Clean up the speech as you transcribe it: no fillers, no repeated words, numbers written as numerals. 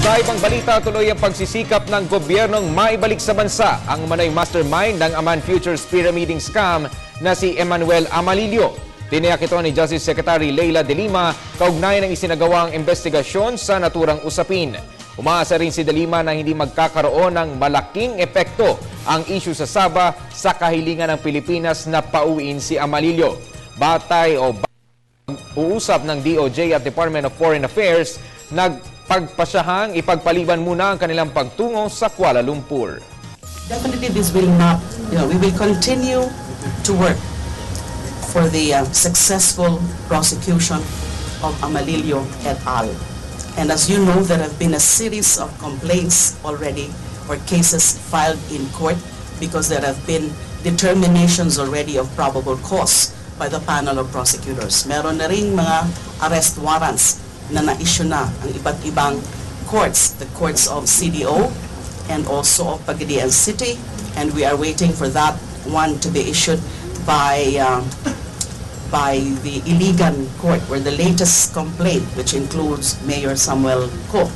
Sa ibang balita, tuloy ang pagsisikap ng gobyernong maibalik sa bansa ang umano'y mastermind ng Aman Futures Pyramiding Scam na si Emmanuel Amalillo. Tiniyak ito ni Justice Secretary Leila De Lima kaugnay ng isinagawang investigasyon sa naturang usapin. Umaasa rin si De Lima na hindi magkakaroon ng malaking epekto ang isyu sa Sabah sa kahilingan ng Pilipinas na pauwiin si Amalillo. Batay o uusap ng DOJ at Department of Foreign Affairs, nagpagpasyahang ipagpaliban muna ang kanilang pagtungo sa Kuala Lumpur. Definitely this will not, we will continue to work for the successful prosecution of Amalillo et al. And as you know, there have been a series of complaints already or cases filed in court because there have been determinations already of probable cause by the panel of prosecutors. Meron na ring mga arrest warrants na na-issue na ang iba't ibang courts, the courts of CDO and also of Pagadian City, and we are waiting for that one to be issued by the Iligan Court, where the latest complaint, which includes Mayor Samuel Ko,